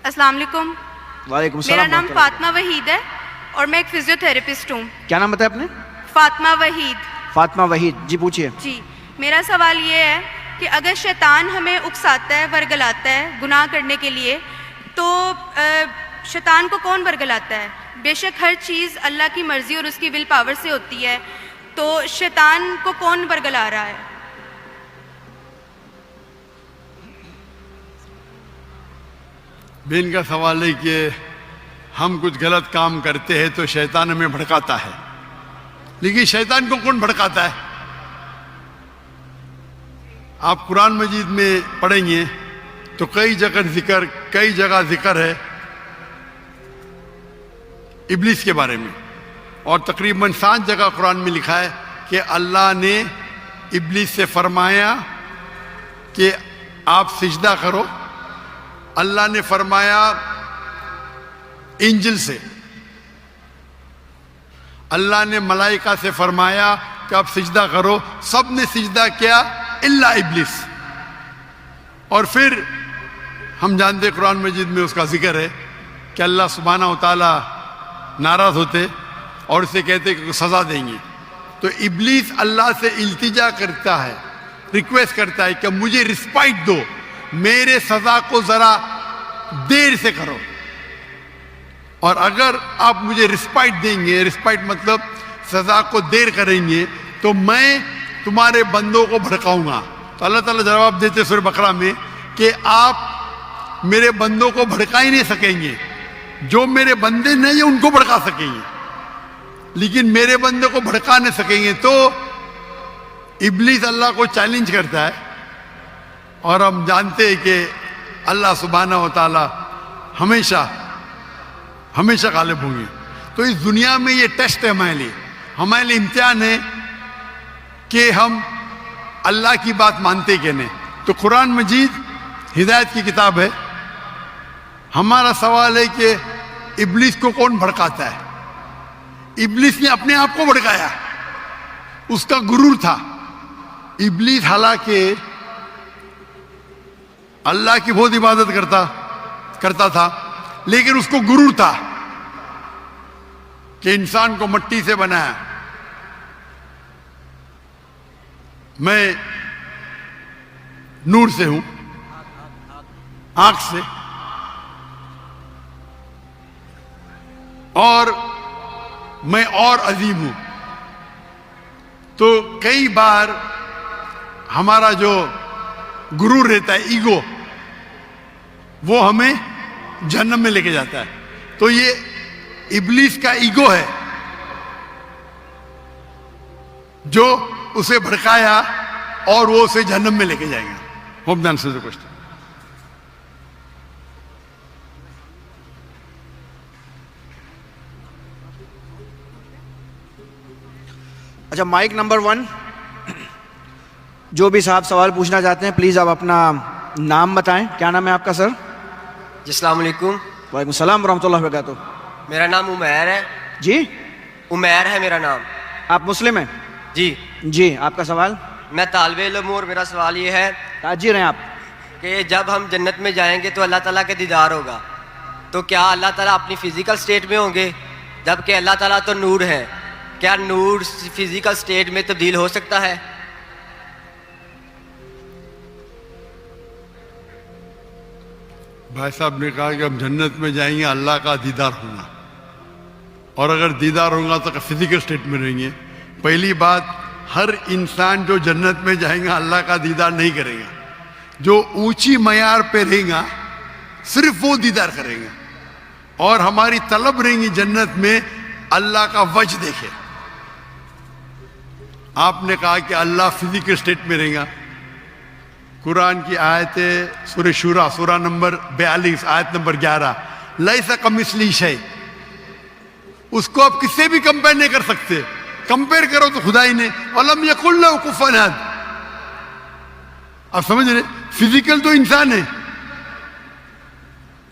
السلام علیکم. وعلیکم السلام. میرا نام فاطمہ وحید ہے اور میں ایک فزیو تھراپسٹ ہوں. کیا نام بتایا آپ نے؟ فاطمہ وحید. فاطمہ وحید جی پوچھیے. جی میرا سوال یہ ہے کہ اگر شیطان ہمیں اکساتا ہے ورگلاتا ہے گناہ کرنے کے لیے تو شیطان کو کون ورگلاتا ہے؟ بے شک ہر چیز اللہ کی مرضی اور اس کی ول پاور سے ہوتی ہے، تو شیطان کو کون ورگلا رہا ہے؟ بہن کا سوال ہے کہ ہم کچھ غلط کام کرتے ہیں تو شیطان ہمیں بھڑکاتا ہے، لیکن شیطان کو کون بھڑکاتا ہے؟ آپ قرآن مجید میں پڑھیں گے تو کئی جگہ ذکر ہے ابلیس کے بارے میں، اور تقریباً 7 جگہ قرآن میں لکھا ہے کہ اللہ نے ابلیس سے فرمایا کہ آپ سجدہ کرو. اللہ نے فرمایا انجل سے، اللہ نے ملائکہ سے فرمایا کہ آپ سجدہ کرو، سب نے سجدہ کیا الا ابلیس. اور پھر ہم جانتے قرآن مجید میں اس کا ذکر ہے کہ اللہ سبحانہ و تعالی ناراض ہوتے اور اسے کہتے کہ سزا دیں گے. تو ابلیس اللہ سے التجا کرتا ہے، ریکویسٹ کرتا ہے کہ مجھے رسپائٹ دو، میرے سزا کو ذرا دیر سے کرو، اور اگر آپ مجھے رسپائٹ دیں گے، رسپائٹ مطلب سزا کو دیر کریں گے، تو میں تمہارے بندوں کو بھڑکاؤں گا. تو اللہ تعالیٰ جواب دیتے سورہ بقرہ میں کہ آپ میرے بندوں کو بھڑکا ہی نہیں سکیں گے، جو میرے بندے نہیں ہیں ان کو بھڑکا سکیں گے لیکن میرے بندے کو بھڑکا نہیں سکیں گے. تو ابلیس اللہ کو چیلنج کرتا ہے، اور ہم جانتے ہیں کہ اللہ سبحانہ و تعالی ہمیشہ غالب ہوں گے. تو اس دنیا میں یہ ٹیسٹ ہے ہمارے لیے امتحان ہے کہ ہم اللہ کی بات مانتے کہ نہیں. تو قرآن مجید ہدایت کی کتاب ہے. ہمارا سوال ہے کہ ابلیس کو کون بھڑکاتا ہے؟ ابلیس نے اپنے آپ کو بھڑکایا، اس کا غرور تھا. ابلیس حالانکہ اللہ کی بہت عبادت کرتا تھا، لیکن اس کو غرور تھا کہ انسان کو مٹی سے بنایا، میں نور سے ہوں، آنکھ سے، اور میں اور عظیم ہوں. تو کئی بار ہمارا جو غرور رہتا ہے، ایگو، وہ ہمیں جہنم میں لے کے جاتا ہے. تو یہ ابلیس کا ایگو ہے جو اسے بھڑکایا اور وہ اسے جہنم میں لے کے جائے گا. Hope the answer the question. اچھا، مائک نمبر 1. جو بھی صاحب سوال پوچھنا چاہتے ہیں پلیز آپ اپنا نام بتائیں. کیا نام ہے آپ کا سر؟ جی السلام علیکم. وعلیکم السلام ورحمۃ اللہ وبرکاتہ. میرا نام عمیر ہے. جی عمیر ہے میرا نام. آپ مسلم ہیں؟ جی آپ کا سوال؟ میں طالب علم ہوں، اور میرا سوال یہ ہے تاجر ہیں آپ؟ کہ جب ہم جنت میں جائیں گے تو اللہ تعالیٰ کا دیدار ہوگا، تو کیا اللہ تعالیٰ اپنی فزیکل سٹیٹ میں ہوں گے؟ جبکہ اللہ تعالیٰ تو نور ہے، کیا نور فزیکل سٹیٹ میں تبدیل ہو سکتا ہے؟ بھائی صاحب نے کہا کہ ہم جنت میں جائیں گے، اللہ کا دیدار ہوگا، اور اگر دیدار ہوگا تو فزیکل سٹیٹ میں رہیں گے. پہلی بات، ہر انسان جو جنت میں جائیں گا اللہ کا دیدار نہیں کرے گا. جو اونچی معیار پہ رہے گا صرف وہ دیدار کرے گا، اور ہماری طلب رہیں گی جنت میں اللہ کا وجہ دیکھے. آپ نے کہا کہ اللہ فزیکل سٹیٹ میں رہے گا. قرآن کی آیت ہے سورہ شورا، سورہ نمبر 42 آیت نمبر 11، لیس کمثلہ شیء. اس کو آپ کس سے بھی کمپیئر نہیں کر سکتے. کمپیئر کرو تو خدا ہی نے، وَلَمْ يَكُنْ لَهُ كُفُوًا أَحَدٌ. آپ سمجھ رہے؟ فزیکل تو انسان ہے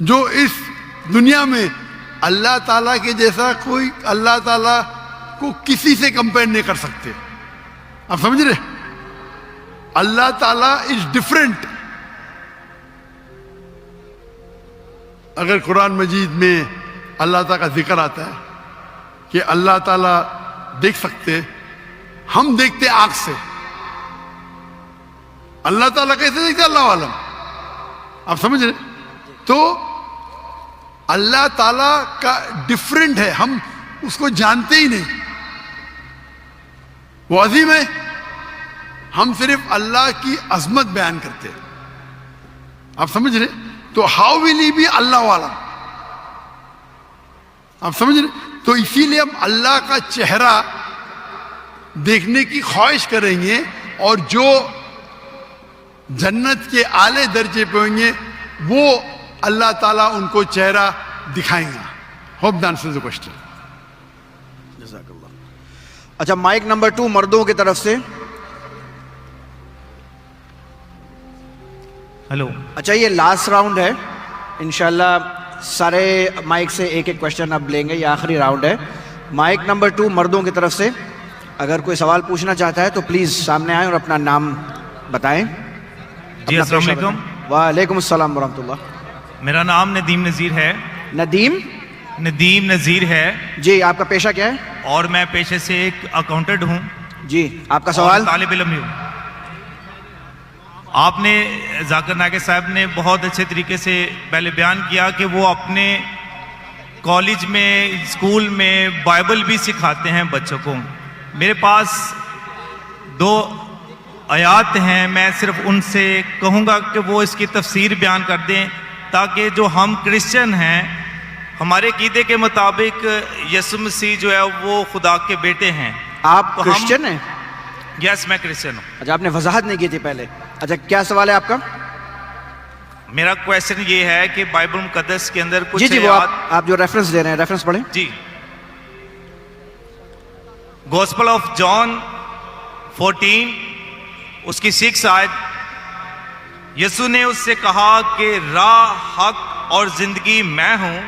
جو اس دنیا میں اللہ تعالیٰ کے جیسا کوئی اللہ تعالیٰ کو کسی سے کمپیئر نہیں کر سکتے. آپ سمجھ رہے؟ اللہ تعالیٰ از ڈفرینٹ. اگر قرآن مجید میں اللہ تعالیٰ کا ذکر آتا ہے کہ اللہ تعالیٰ دیکھ سکتے، ہم دیکھتے آنکھ سے، اللہ تعالیٰ کیسے دیکھتے؟ اللہ عالم. آپ سمجھ رہے؟ تو اللہ تعالیٰ کا ڈفرینٹ ہے، ہم اس کو جانتے ہی نہیں. وہ عظیم ہے، ہم صرف اللہ کی عظمت بیان کرتے ہیں. آپ سمجھ رہے؟ تو ہاؤ ول ہی بی اللہ والا؟ آپ سمجھ رہے؟ تو اسی لیے ہم اللہ کا چہرہ دیکھنے کی خواہش کریں گے، اور جو جنت کے اعلی درجے پہ ہوں گے وہ اللہ تعالیٰ ان کو چہرہ دکھائیں گا. Hope the answers the question. جزاک اللہ. اچھا مائک نمبر 2 مردوں کی طرف سے. ہلو. اچھا یہ لاسٹ راؤنڈ ہے انشاءاللہ، سارے مائک سے ایک ایک کوشچن اب لیں گے، یہ آخری راؤنڈ ہے. مائک نمبر 2 مردوں کی طرف سے اگر کوئی سوال پوچھنا چاہتا ہے تو پلیز سامنے آئیں اور اپنا نام بتائیں. جی السلام علیکم. وعلیکم السلام ورحمۃ اللہ. میرا نام ندیم نذیر ہے. ندیم نذیر ہے جی. آپ کا پیشہ کیا ہے؟ اور میں پیشے سے ایک اکاؤنٹنٹ ہوں. جی آپ کا سوال؟ طالب علم بھی ہوں. آپ نے ذاکر ناگے صاحب نے بہت اچھے طریقے سے پہلے بیان کیا کہ وہ اپنے کالج میں اسکول میں بائبل بھی سکھاتے ہیں بچوں کو. میرے پاس 2 آیات ہیں، میں صرف ان سے کہوں گا کہ وہ اس کی تفسیر بیان کر دیں تاکہ جو ہم کرسچن ہیں، ہمارے عقیدے کے مطابق یسوع مسیح جو ہے وہ خدا کے بیٹے ہیں. آپ کرسچن ہیں؟ یس میں کرسچن ہوں. اچھا آپ نے وضاحت نہیں کی تھی پہلے. اچھا کیا سوال ہے آپ کا؟ میرا کویشچن یہ ہے کہ بائبل مقدس کے اندر کچھ جی وہ آپ جو ریفرنس دے رہے ہیں ریفرنس پڑھیں. جی گوسپل آف جان 14 اس کی 6 آیت. یسوع نے اس سے کہا کہ راہ، حق اور زندگی میں ہوں،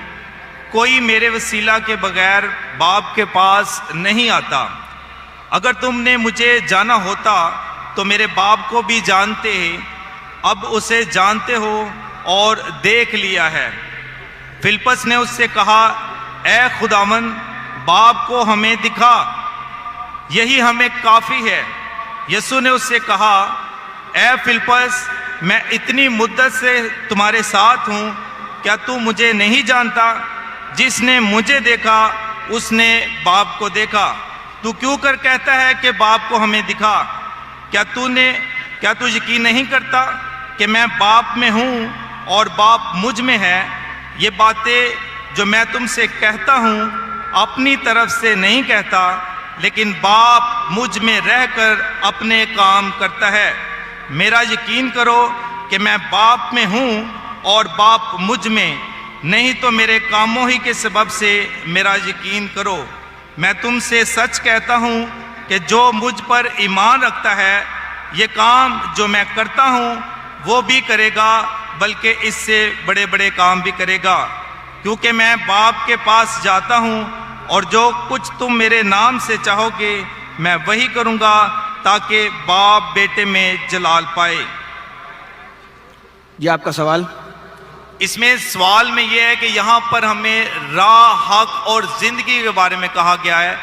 کوئی میرے وسیلہ کے بغیر باپ کے پاس نہیں آتا. اگر تم نے مجھے جانا ہوتا تو میرے باپ کو بھی جانتے، اب اسے جانتے ہو اور دیکھ لیا ہے. فلپس نے اس سے کہا اے خداوند باپ کو ہمیں دکھا، یہی ہمیں کافی ہے. یسوع نے اس سے کہا اے فلپس میں اتنی مدت سے تمہارے ساتھ ہوں، کیا تو مجھے نہیں جانتا؟ جس نے مجھے دیکھا اس نے باپ کو دیکھا. تو کیوں کر کہتا ہے کہ باپ کو ہمیں دکھا؟ کیا تو یقین نہیں کرتا کہ میں باپ میں ہوں اور باپ مجھ میں ہے؟ یہ باتیں جو میں تم سے کہتا ہوں اپنی طرف سے نہیں کہتا، لیکن باپ مجھ میں رہ کر اپنے کام کرتا ہے. میرا یقین کرو کہ میں باپ میں ہوں اور باپ مجھ میں، نہیں تو میرے کاموں ہی کے سبب سے میرا یقین کرو. میں تم سے سچ کہتا ہوں کہ جو مجھ پر ایمان رکھتا ہے یہ کام جو میں کرتا ہوں وہ بھی کرے گا، بلکہ اس سے بڑے بڑے کام بھی کرے گا، کیونکہ میں باپ کے پاس جاتا ہوں، اور جو کچھ تم میرے نام سے چاہو گے میں وہی کروں گا، تاکہ باپ بیٹے میں جلال پائے. یہ آپ کا سوال؟ اس میں سوال میں یہ ہے کہ یہاں پر ہمیں راہ، حق اور زندگی کے بارے میں کہا گیا ہے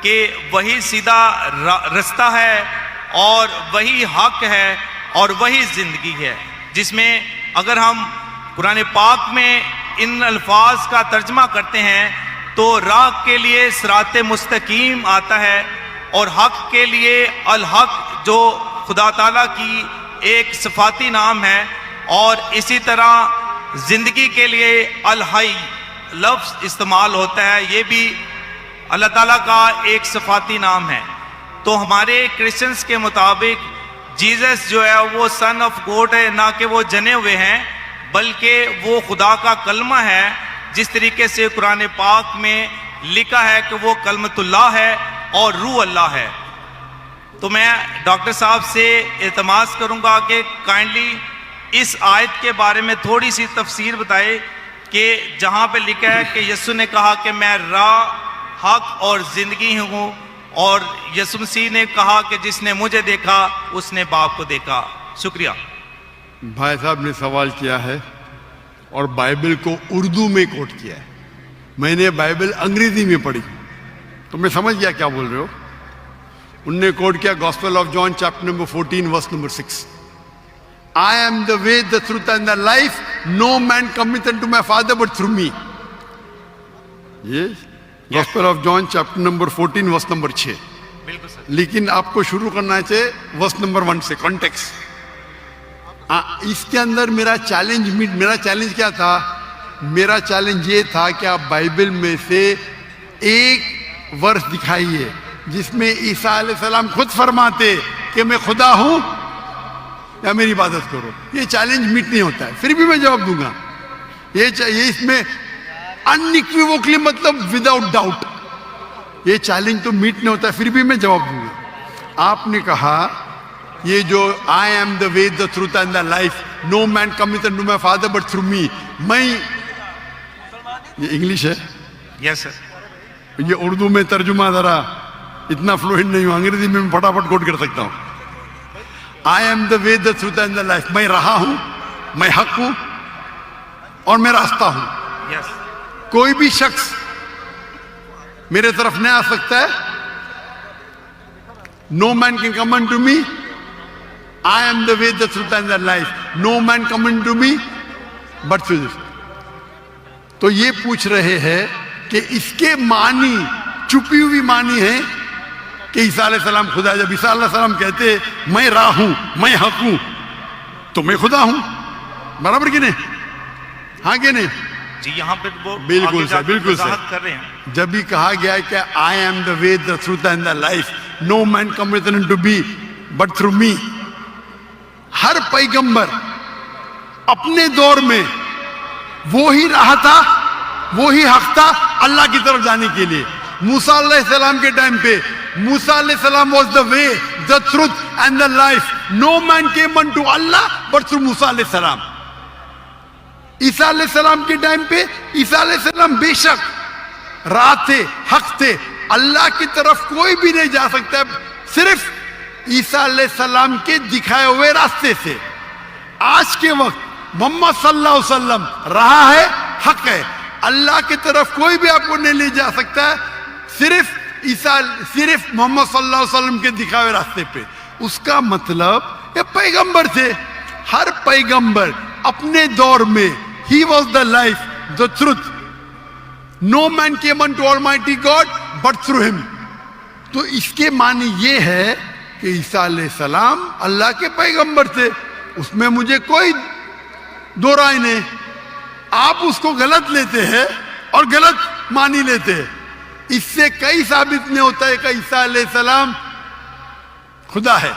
کہ وہی سیدھا رستہ ہے اور وہی حق ہے اور وہی زندگی ہے، جس میں اگر ہم قرآن پاک میں ان الفاظ کا ترجمہ کرتے ہیں تو راہ کے لیے صراط مستقیم آتا ہے، اور حق کے لیے الحق جو خدا تعالیٰ کی ایک صفاتی نام ہے، اور اسی طرح زندگی کے لیے الحی لفظ استعمال ہوتا ہے، یہ بھی اللہ تعالیٰ کا ایک صفاتی نام ہے. تو ہمارے کرسچنس کے مطابق جیزس جو ہے وہ سن آف گوڈ ہے، نہ کہ وہ جنے ہوئے ہیں بلکہ وہ خدا کا کلمہ ہے، جس طریقے سے قرآن پاک میں لکھا ہے کہ وہ کلمۃ اللہ ہے اور روح اللہ ہے. تو میں ڈاکٹر صاحب سے التماس کروں گا کہ کائنڈلی اس آیت کے بارے میں تھوڑی سی تفسیر بتائے کہ جہاں پہ لکھا ہے کہ یسوع نے کہا کہ میں راہ، حق اور زندگی ہوں، اور یسوع مسیح نے کہا کہ جس نے مجھے دیکھا اس نے باپ کو دیکھا. شکریہ. بھائی صاحب نے سوال کیا ہے اور بائبل کو اردو میں کوٹ کیا ہے. میں نے بائبل انگریزی میں پڑھی تو میں سمجھ گیا کیا بول رہے ہو. انہوں نے کوٹ کیا gospel of John chapter number 14 verse number 6. I am the way, the truth and the life. No man cometh unto my Father but through me. Yes. Gospel of John chapter number 14 verse number 6. بالکل سر. لیکن آپ کو شروع کرنا چاہیے verse number 1 سے context. اس کے اندر میرا چیلنج کیا تھا؟ میرا چیلنج یہ تھا کہ آپ بائبل میں سے ایک ورس دکھائیے جس میں عیسیٰ علیہ السلام خود فرماتے کہ میں خدا ہوں یا میری عبادت کرو. یہ چیلنج میٹ نہیں ہوتا ہے، پھر بھی میں جواب دوں گا. یہ اس میں انیکویوکلی مطلب وداؤٹ ڈاؤٹ، یہ چیلنج تو میٹ نہیں ہوتا ہے، پھر بھی میں جواب دوں گا. آپ نے کہا یہ جو I am the way the truth and the life, no man cometh unto my Father but through me. میں یہ انگلش ہے، یس سر. یہ اردو میں ترجمہ ذرا اتنا فلوئنٹ نہیں ہوں، انگریزی میں پھٹافٹ کوٹ کر سکتا ہوں. آئی am the way the truth and the life. میں رہا ہوں، میں حق ہوں اور میں راستہ ہوں. یس. کوئی بھی شخص میرے طرف نہیں آ سکتا ہے. No man can come in to me. I am the way the truth and the life. No man come in to me but through this. تو یہ پوچھ رہے ہیں کہ اس کے معنی چھپی ہوئی معنی ہے کہ عیسیٰ علیہ السلام خدا ہے. جب عیسیٰ علیہ السلام کہتے میں راہ ہوں، میں حق ہوں، تو میں خدا ہوں. برابر کہ نہیں؟ ہاں کہ نہیں؟ جی یہاں پہ وہ بالکل سر، بالکل سر. وضاحت کر رہے ہیں. جب بھی کہا گیا ہے کہ I am the way the truth and the life, no man cometh unto me but through me. ہر پیغمبر اپنے دور میں وہی راہ تھا، وہی حق تھا اللہ کی طرف جانے کے لیے. موسیٰ علیہ السلام کے ٹائم پہ موسیٰ علیہ السلام was the way the truth and the life. No man came unto Allah but through Musa علیہ السلام. عیسیٰ علیہ السلام کے ٹائم پہ عیسیٰ علیہ السلام بے شک راہ تھے، حق تھے. اللہ کی طرف کوئی بھی نہیں جا سکتا صرف عیسیٰ علیہ السلام کے دکھائے ہوئے راستے سے. آج کے وقت محمد صلی اللہ علیہ وسلم راہ ہے، حق ہے. اللہ کی طرف کوئی بھی آپ کو نہیں لے جا سکتا ہے صرف محمد صلی اللہ علیہ وسلم کے دکھائے ہوئے راستے پہ. اس کا مطلب یہ پیغمبر تھے. ہر پیغمبر اپنے دور میں he was the life, the truth. No man came unto Almighty God but through him. تو اس کے معنی یہ ہے کہ عیسیٰ علیہ السلام اللہ کے پیغمبر تھے. اس میں مجھے کوئی دو رائے نہیں. آپ اس کو غلط لیتے ہیں اور غلط معنی لیتے ہیں. اس سے کئی ثابت نہیں ہوتا ہے کہ عیسیٰ علیہ السلام خدا ہے.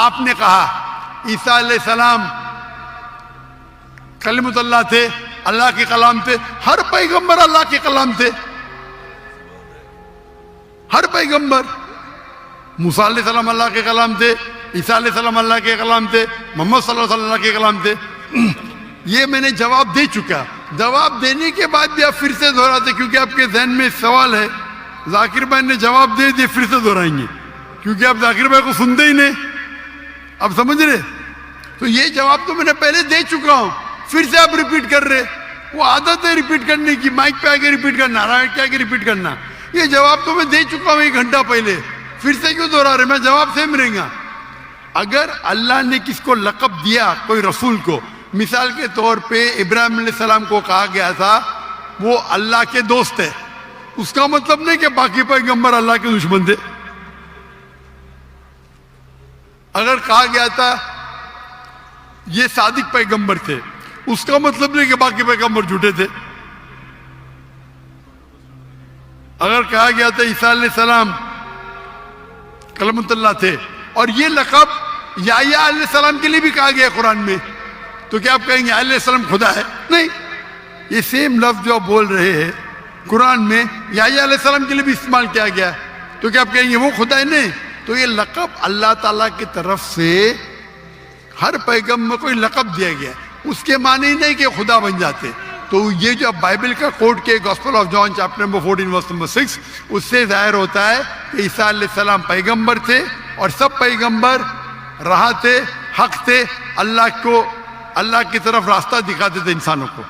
آپ نے کہا عیسیٰ علیہ السلام کلمۃ اللہ تھے، اللہ کے کلام تھے. ہر پیغمبر اللہ کے کلام تھے. ہر پیغمبر. موسیٰ علیہ السلام اللہ کے کلام تھے، عیسیٰ علیہ السلام اللہ کے کلام تھے، محمد صلی اللہ علیہ وسلم اللہ کے کلام تھے. یہ میں نے جواب دے چکا. جواب دینے کے بعد بھی آپ پھر سے دہراتے کیونکہ آپ کے ذہن میں سوال ہے. ذاکر بھائی نے جواب دے دیے، پھر سے دہرائیں گے کیونکہ آپ ذاکر بھائی کو سنتے ہی نہیں. آپ سمجھ رہے؟ تو یہ جواب تو میں نے پہلے دے چکا ہوں، پھر سے آپ ریپیٹ کر رہے. وہ عادت ہے ریپیٹ کرنے کی، مائک پہ آگے ریپیٹ کرنا، رائٹ کے آگے ریپیٹ کرنا. یہ جواب تو میں دے چکا ہوں 1 گھنٹہ پہلے، پھر سے کیوں دہرا رہے؟ میں جواب سیم رہے گا. اگر اللہ نے کس کو لقب دیا کوئی رسول کو، مثال کے طور پہ ابراہیم علیہ السلام کو کہا گیا تھا وہ اللہ کے دوست ہے، اس کا مطلب نہیں کہ باقی پیغمبر اللہ کے دشمن تھے. اگر کہا گیا تھا یہ صادق پیغمبر تھے، اس کا مطلب نہیں کہ باقی پیغمبر جھوٹے تھے. اگر کہا گیا تھا عیسیٰ علیہ السلام کلمۃ اللہ تھے اور یہ لقب یحییٰ علیہ السلام کے لیے بھی کہا گیا قرآن میں، تو کیا آپ کہیں گے علیہ السلام خدا ہے؟ نہیں. یہ سیم لفظ جو آپ بول رہے ہیں قرآن میں یحییٰ علیہ السلام کے لیے بھی استعمال کیا گیا، تو کیا آپ کہیں گے وہ خدا ہے؟ نہیں. تو یہ لقب اللہ تعالیٰ کی طرف سے ہر پیغمبر کو لقب دیا گیا، اس کے معنی نہیں کہ خدا بن جاتے. تو یہ جو بائبل کا کوٹ کے gospel of John chapter number 14 verse number 6، اس سے ظاہر ہوتا ہے کہ عیسیٰ علیہ السلام پیغمبر تھے اور سب پیغمبر راہ تھے، حق تھے، اللہ کی طرف راستہ دکھاتے تھے انسانوں کو.